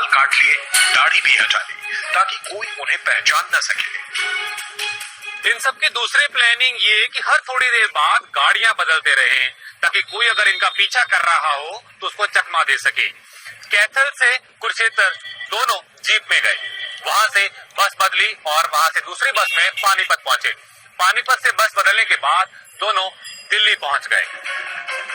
बाल काट लिए, दाढ़ी भी हटा ली ताकि कोई उन्हें पहचान न सके। इन सब की दूसरी प्लानिंग ये कि हर थोड़ी देर बाद गाड़ियां बदलते रहे ताकि कोई अगर इनका पीछा कर रहा हो तो उसको चकमा दे सके। कैथल से कुरुक्षेत्र दोनों जीप में गए, वहां से बस बदली और वहां से दूसरी बस में पानीपत पहुंचे। पानीपत से बस बदलने के बाद दोनों दिल्ली पहुंच गए।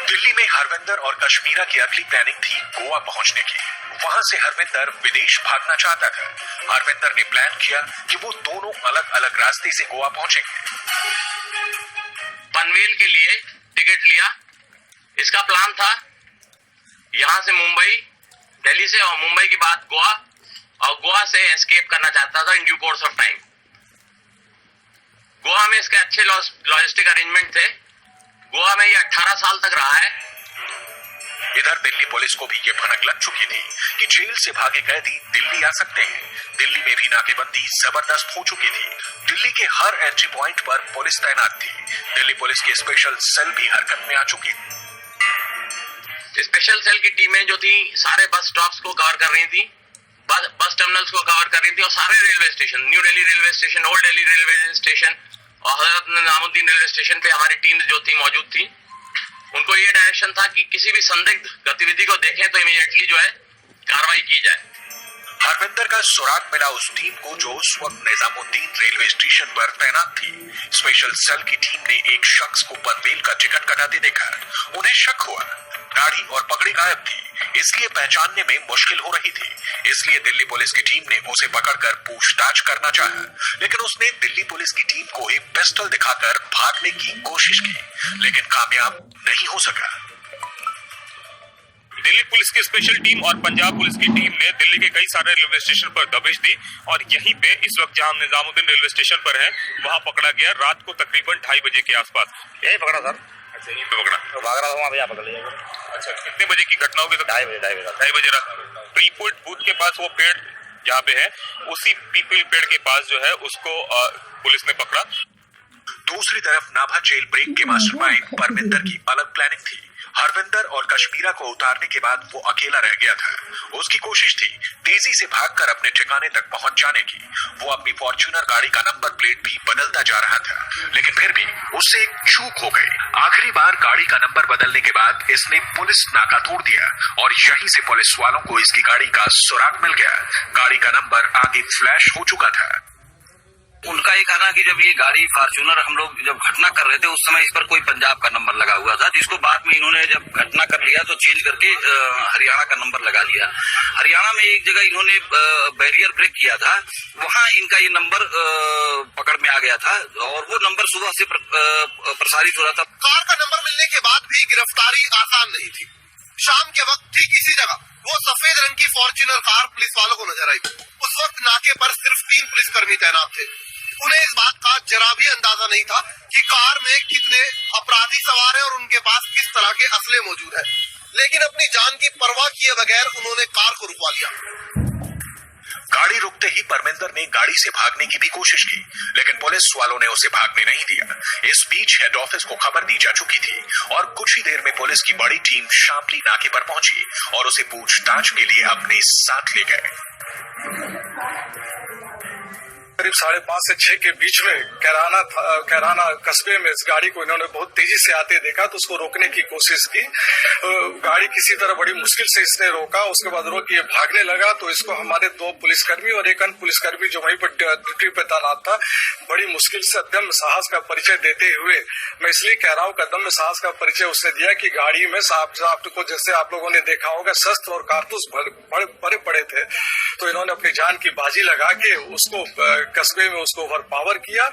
दिल्ली में हरविंदर और कश्मीरा की अगली प्लानिंग थी गोवा पहुंचने की। वहां से हरविंदर विदेश भागना चाहता था। हरविंदर ने प्लान किया कि वो दोनों अलग अलग रास्ते से गोवा पहुंचेंगे। पनवेल के लिए टिकट लिया। इसका प्लान था यहां से मुंबई, दिल्ली से और मुंबई के बाद गोवा, और गोवा से एस्केप करना चाहता था in due course of time. Goa में इसके अच्छे लॉजिस्टिक अरेंजमेंट थे। गोवा में ये 18 साल तक रहा है। इधर दिल्ली पुलिस को भी ये भनक लग चुकी थी कि जेल से भागे कैदी दिल्ली आ सकते हैं। दिल्ली में भी नाकेबंदी जबरदस्त हो चुकी थी। दिल्ली के हर एंट्री पॉइंट पर पुलिस तैनात थी। दिल्ली पुलिस की स्पेशल सेल भी हरकत में आ चुकी थी। स्पेशल सेल की टीमें जो थी सारे बस स्टॉप्स को कवर कर रही थी, बस टर्मिनल्स को कवर कर रही थी, और सारे railway station, new Delhi railway station, old Delhi railway station और हजरत निजामुद्दीन रेलवे स्टेशन पे हमारी टीम जो थी मौजूद थी। उनको ये डायरेक्शन था कि किसी भी संदिग्ध गतिविधि को देखें तो इमीडिएटली जो है कार्रवाई की जाए। हरविंदर का सुराग मिला उस टीम को जो उस वक्त निजामुद्दीन रेलवे स्टेशन पर तैनात थी। स्पेशल सेल की टीम ने एक शख्स को पनवेल का टिकट कटाते देखा। उन्हें शक हुआ। दाढ़ी और पगड़ी गायब थी, इसलिए पहचानने में मुश्किल हो रही थी। इसलिए दिल्ली पुलिस की टीम ने उसे पकड़कर पूछताछ करना चाहा, लेकिन उसने दिल्ली पुलिस की टीम को एक पिस्टल दिखाकर भागने की कोशिश की, लेकिन कामयाब नहीं हो सका। दिल्ली पुलिस की स्पेशल टीम और पंजाब पुलिस की टीम ने दिल्ली के कई सारे रेलवे स्टेशन पर दबिश दी और यहीं पे इस वक्त जहां निजामुद्दीन रेलवे स्टेशन पर है वहां पकड़ा गया रात को तकरीबन 2:30 बजे के आसपास। यही पकड़ा सर। अच्छा, यहीं पे पकड़ा। तो भाग रहा था वहां पे पकड़ लिया। अच्छा, कितने बजे की घटना होगी? 2:30 बजे रात। पीपल बूथ के पास वो पेड़ जहाँ पे है, उसी पीपल पेड़ के पास जो है उसको पुलिस ने पकड़ा। दूसरी तरफ नाभा जेल ब्रेक के मास्टरमाइंड परमिंदर की अलग प्लानिंग थी। हरविंदर और कश्मीरा को उतारने के बाद वो अकेला रह गया था। उसकी कोशिश थी तेजी से भागकर अपने ठिकाने तक पहुंच जाने की। वो अपनी फॉर्च्यूनर गाड़ी का नंबर प्लेट भी बदलता जा रहा था, लेकिन फिर भी उससे एक चूक हो गई। आखिरी बार गाड़ी का नंबर बदलने के बाद इसने पुलिस नाका तोड़ दिया और यहीं से पुलिस वालों को इसकी गाड़ी का सुराग मिल गया। गाड़ी का नंबर आगे फ्लैश हो चुका था। उनका ये कहना कि जब ये गाड़ी फॉर्च्यूनर हम लोग जब घटना कर रहे थे उस समय इस पर कोई पंजाब का नंबर लगा हुआ था, जिसको बाद में इन्होंने जब घटना कर लिया तो चेंज करके हरियाणा का नंबर लगा लिया। हरियाणा में एक जगह इन्होंने बैरियर ब्रेक किया था, वहां इनका ये नंबर पकड़ में आ गया था और वो नंबर सुबह से प्रसारित हो रहा था। कार का नंबर मिलने के बाद भी गिरफ्तारी आसान नहीं थी। शाम के वक्त ठीक इसी जगह वो सफेद रंग की फॉर्च्यूनर कार पुलिस वालों को नजर आई। उस वक्त नाके पर सिर्फ 3 पुलिसकर्मी तैनात थे। उन्हें इस बात का जरा भी अंदाजा नहीं था कि कार में कितने अपराधी सवार हैं और उनके पास किस तरह के असले मौजूद है, लेकिन अपनी जान की परवाह किए बगैर उन्होंने कार को रुकवा लिया। गाड़ी रुकते ही परमिंदर ने गाड़ी से भागने की भी कोशिश की, लेकिन पुलिस वालों ने उसे भागने नहीं दिया। इस बीच हेड ऑफिस को खबर दी जा चुकी थी और कुछ ही देर में पुलिस की बड़ी टीम शामली नाके पर पहुंची और उसे पूछताछ के लिए अपने साथ ले गए। करीब 5:30 से 6 के बीच में कैराना कस्बे में इस गाड़ी को इन्होंने बहुत तेजी से आते देखा तो उसको रोकने की कोशिश की। गाड़ी किसी तरह बड़ी मुश्किल से इसने रोका। उसके बाद रोक ये भागने लगा तो इसको हमारे 2 पुलिसकर्मी और एक अन्य पुलिसकर्मी जो वहीं पर ड्यूटी पे तैनात था, बड़ी मुश्किल से दम्य साहस का परिचय देते हुए, मैं इसलिए कह रहा हूँ कि दम्य साहस का परिचय उसने दिया कि गाड़ी में आपको जैसे आप लोगों ने देखा होगा शस्त्र और कारतूस भरे पड़े थे, तो इन्होंने अपनी जान की बाजी लगा के उसको कस्बे में उसको ओवरपावर किया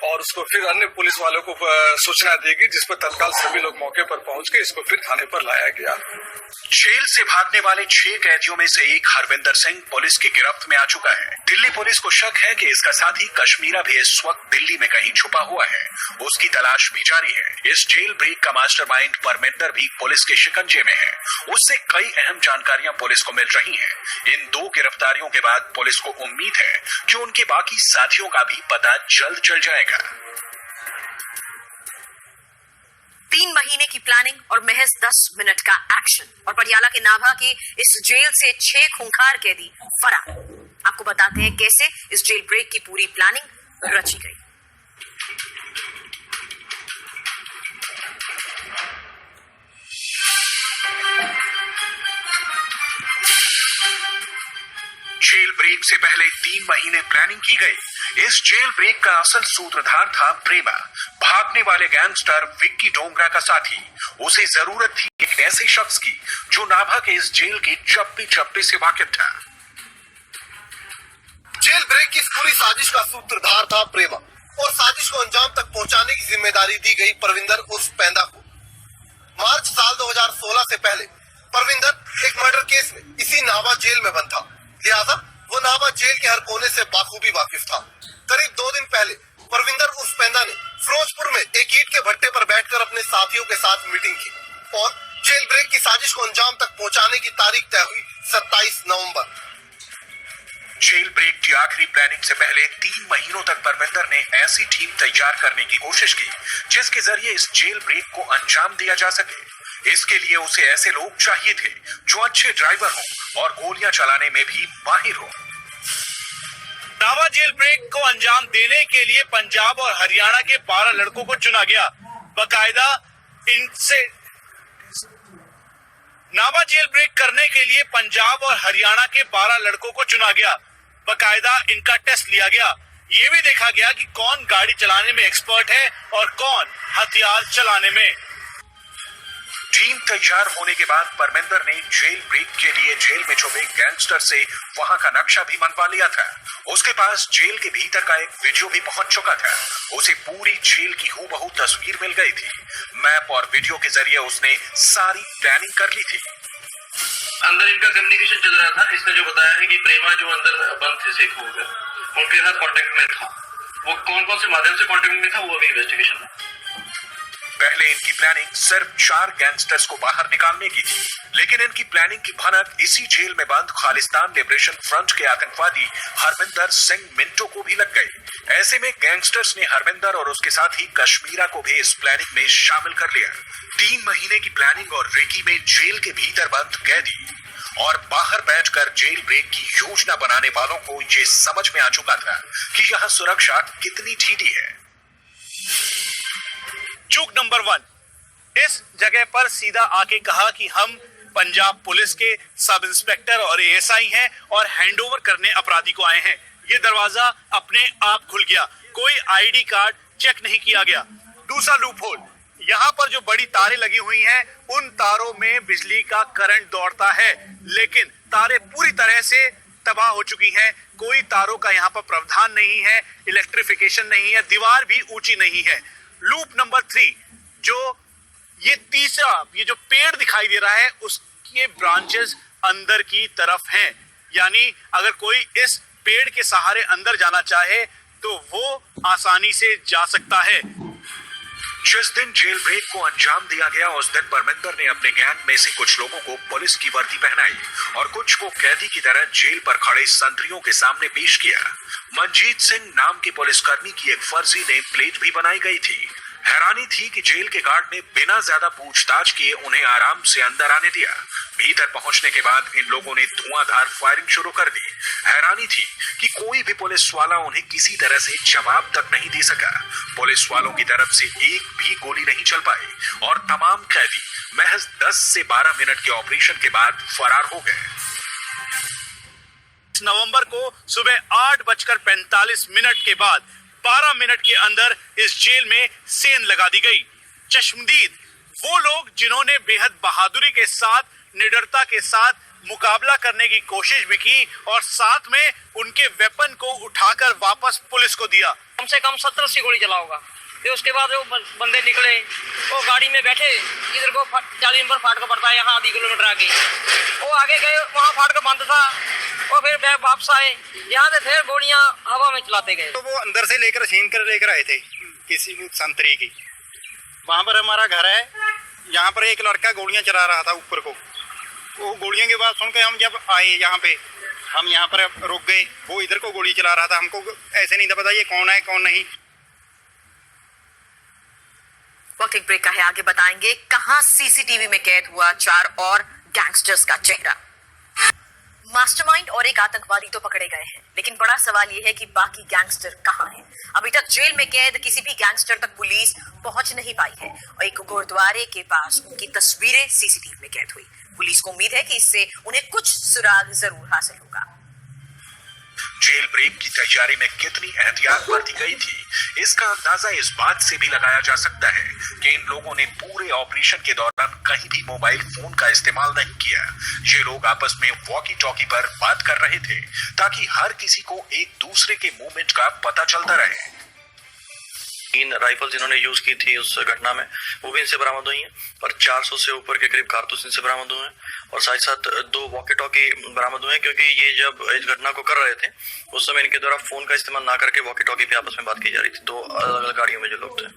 और उसको फिर अन्य पुलिस वालों को सूचना देगी, जिस पर तत्काल सभी लोग मौके पर पहुंच के इसको फिर थाने पर लाया गया। जेल से भागने वाले 6 कैदियों में से एक हरविंदर सिंह पुलिस की गिरफ्त में आ चुका है। दिल्ली पुलिस को शक है कि इसका साथी कश्मीरा भी इस वक्त दिल्ली में कहीं छुपा हुआ है। उसकी तलाश भी जारी है। इस जेल ब्रेक का मास्टरमाइंड परमिंदर भी पुलिस के शिकंजे में है। उससे कई अहम जानकारियां पुलिस को मिल रही हैं। इन 2 गिरफ्तारियों के बाद पुलिस को उम्मीद है कि उनके बाकी साथियों का भी पता जल्द चल जाएगा। 3 महीने की प्लानिंग और महज 10 मिनट का एक्शन, और पटियाला के नाभा की इस जेल से 6 खूंखार कैदी फरार। आपको बताते हैं कैसे इस जेल ब्रेक की पूरी प्लानिंग रची गई। जेल ब्रेक से पहले 3 महीने प्लानिंग की गई। इस जेल ब्रेक का असल सूत्रधार था प्रेमा, भागने वाले गैंगस्टर विक्की डोंगरा का साथी। उसे जरूरत थी एक ऐसे शख्स की जो नाभा के इस जेल के चप्पे चप्पे से वाकिफ था। जेल ब्रेक की इस पूरी साजिश का सूत्रधार था प्रेमा, और साजिश को अंजाम तक पहुंचाने की जिम्मेदारी दी गई परविंदर उर्फ पैंदा को। मार्च साल 2016 से पहले परविंदर एक मर्डर केस में इसी नाभा जेल में बंद था, लिहाजा वो नाभा जेल के हर कोने से बाखूबी वाकिफ था। करीब 2 दिन पहले परविंदर उर्फ पैंदा ने फिरोजपुर में एक ईंट के भट्टे पर बैठकर अपने साथियों के साथ मीटिंग की, और जेल ब्रेक की साजिश को अंजाम तक पहुंचाने की तारीख तय हुई 27 नवंबर। जेल ब्रेक की आखिरी प्लानिंग से पहले 3 महीनों तक परविंदर ने ऐसी टीम तैयार करने की कोशिश की जिसके जरिए इस जेल ब्रेक को अंजाम दिया जा सके। इसके लिए उसे ऐसे लोग चाहिए थे जो अच्छे ड्राइवर हों और गोलियां चलाने में भी माहिर हों। नाभा जेल ब्रेक को अंजाम देने के लिए पंजाब और हरियाणा के 12 लड़कों को चुना गया। बकायदा इनसे नाभा जेल ब्रेक करने के लिए पंजाब और हरियाणा के 12 लड़कों को चुना गया। बकायदा इनका टेस्ट लिया गया। ये भी देखा गया कि कौन गाड़ी चलाने में एक्सपर्ट है और कौन हथियार चलाने में। टीम तैयार होने के बाद परमिंदर ने जेल ब्रेक के लिए जेल में छुपे गैंगस्टर से वहां का नक्शा भी मनवा लिया था। उसके पास जेल के भीतर का एक वीडियो भी पहुंच चुका था। उसे पूरी जेल की हूबहू तस्वीर मिल गई थी। मैप और वीडियो के जरिए उसने सारी प्लानिंग कर ली थी। अंदर इनका कम्युनिकेशन चल रहा था। इसने जो बताया है कि प्रेमा जो अंदर बंद थे सिख हो गए, उनके साथ कांटेक्ट में था। वो कौन कौन से माध्यम से कांटेक्ट में था वो अभी इन्वेस्टिगेशन में। पहले इनकी प्लानिंग सिर्फ 4 गैंगस्टर्स को बाहर निकालने की थी, लेकिन इनकी प्लानिंग की भनक इसी जेल में बंद खालिस्तान लिबरेशन फ्रंट के आतंकवादी हरविंदर सिंह मिंटो को भी लग गई। ऐसे में गैंगस्टर्स ने हरविंदर और उसके साथी कश्मीरा को भी इस प्लानिंग में शामिल कर लिया। 3 महीने की प्लानिंग और रेकी में जेल के भीतर बंद कैदी और बाहर बैठकर जेल ब्रेक की योजना बनाने वालों को ये समझ में आ चुका था कि यहाँ सुरक्षा कितनी ढीली है। चूक नंबर 1, इस जगह पर सीधा आके कहा कि हम पंजाब पुलिस के सब इंस्पेक्टर और एएसआई हैं और हैंडओवर करने अपराधी को आए हैं। ये दरवाजा अपने आप खुल गया। कोई आईडी कार्ड चेक नहीं किया गया। दूसरा लूप होल, यहाँ पर जो बड़ी तारें लगी हुई हैं उन तारों में बिजली का करंट दौड़ता है, लेकिन तारें पूरी तरह से तबाह हो चुकी हैं। कोई तारों का यहाँ पर प्रावधान नहीं है, इलेक्ट्रिफिकेशन नहीं है, दीवार भी ऊंची नहीं है। लूप नंबर 3, जो ये तीसरा, ये जो पेड़ दिखाई दे रहा है उसके ब्रांचेस अंदर की तरफ हैं, यानी अगर कोई इस पेड़ के सहारे अंदर जाना चाहे तो वो आसानी से जा सकता है। जिस दिन जेल ब्रेक को अंजाम दिया गया उस दिन परमिंदर ने अपने गैंग में से कुछ लोगों को पुलिस की वर्दी पहनाई और कुछ को कैदी की तरह जेल पर खड़े संतरियों के सामने पेश किया। मनजीत सिंह नाम के पुलिसकर्मी की एक फर्जी नेम प्लेट भी बनाई गई थी। हैरानी थी कि जेल के गार्ड ने बिना ज्यादा पूछताछ किए उन्हें आराम से अंदर आने दिया। भीतर पहुंचने के बाद इन लोगों ने धुआंधार फायरिंग शुरू कर दी। हैरानी थी कि कोई भी पुलिस वाला उन्हें किसी तरह से जवाब तक नहीं दे सका। पुलिस वालों की तरफ से एक भी गोली नहीं चल पाई और तमाम कैदी महज 10 से 12 मिनट के ऑपरेशन के बाद फरार हो गए। नवंबर को सुबह 8:45 के बाद 12 मिनट के अंदर इस जेल में सेंध लगा दी गई। चश्मदीद वो लोग जिन्होंने बेहद बहादुरी के साथ, निडरता के साथ मुकाबला करने की कोशिश भी की और साथ में उनके वेपन को उठाकर वापस पुलिस को दिया। कम से कम 70-80 गोली चला होगा। फिर उसके बाद वो बंदे निकले, वो गाड़ी में बैठे, इधर को 40 नंबर फाटक पड़ता है यहाँ आधी किलोमीटर आगे, वो आगे गए, वहाँ फाटक बंद था, और फिर बैग वापस आए, यहाँ से फिर गोलियां हवा में चलाते गए। तो वो अंदर से लेकर छीन कर लेकर आए थे किसी संतरी की। वहाँ पर हमारा घर है, यहाँ पर एक लड़का गोलियां चला रहा था ऊपर को। वो गोलियों के बाद सुन के हम जब आए यहाँ पे, हम यहाँ पर रुक गए। वो इधर को गोली चला रहा था, हमको ऐसे नहीं था पता ये कौन है कौन नहीं। वक्त एक ब्रेक का है, आगे बताएंगे कहां सीसीटीवी में कैद हुआ 4 और गैंगस्टर्स का चेहरा। मास्टरमाइंड और एक आतंकवादी तो पकड़े गए हैं, लेकिन बड़ा सवाल यह है कि बाकी गैंगस्टर कहां हैं। अभी तक जेल में कैद किसी भी गैंगस्टर तक पुलिस पहुंच नहीं पाई है और एक गुरुद्वारे के पास उनकी तस्वीरें सीसीटीवी में कैद हुई। पुलिस को उम्मीद है कि इससे उन्हें कुछ सुराग जरूर हासिल होगा। जेल ब्रेक की तैयारी में कितनी एहतियात बरती गई थी, इसका अंदाजा इस बात से भी लगाया जा सकता है कि इन लोगों ने पूरे ऑपरेशन के दौरान कहीं भी मोबाइल फोन का इस्तेमाल नहीं किया। ये लोग आपस में वॉकी टॉकी पर बात कर रहे थे ताकि हर किसी को एक दूसरे के मूवमेंट का पता चलता रहे। 3 राइफल जिन्होंने यूज की थी उस घटना में वो भी इनसे बरामद हुई हैं और 400 से ऊपर के करीब कारतूस इनसे बरामद हुए हैं और साथ साथ 2 वॉकी टॉकी बरामद हुए हैं, क्योंकि ये जब इस घटना को कर रहे थे उस समय इनके द्वारा फोन का इस्तेमाल ना करके वॉकी टॉकी पे आपस में बात की जा रही थी। 2 अलग अलग गाड़ियों में जो लोग थे।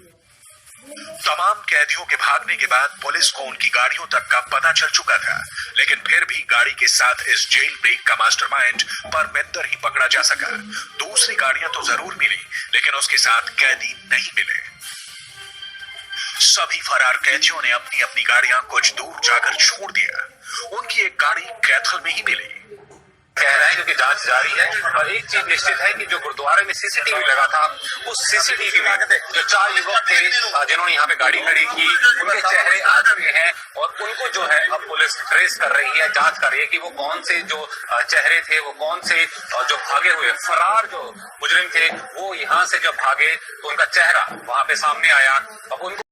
तमाम कैदियों के भागने के बाद पुलिस को उनकी गाड़ियों तक का पता चल चुका था, लेकिन फिर भी गाड़ी के साथ इस जेल ब्रेक का मास्टरमाइंड परमिंदर ही पकड़ा जा सका। दूसरी गाड़ियां तो जरूर मिली, लेकिन उसके साथ कैदी नहीं मिले। सभी फरार कैदियों ने अपनी अपनी गाड़ियां कुछ दूर जाकर छोड़ दिया। उनकी एक गाड़ी कैथल में ही मिली। कह रहे हैं क्योंकि जांच जारी है और एक चीज निश्चित है कि जो गुरुद्वारे में सीसीटीवी लगा था उस सीसीटीवी में जो 4 युवक थे जिन्होंने यहाँ पे गाड़ी खड़ी की, उनके चेहरे आ चुके हैं और उनको जो है अब पुलिस ट्रेस कर रही है, जांच कर रही है कि वो कौन से जो चेहरे थे, वो कौन से जो भागे हुए फरार जो मुजरिम थे वो यहाँ से जब भागे तो उनका चेहरा वहां पे सामने आया। अब उनको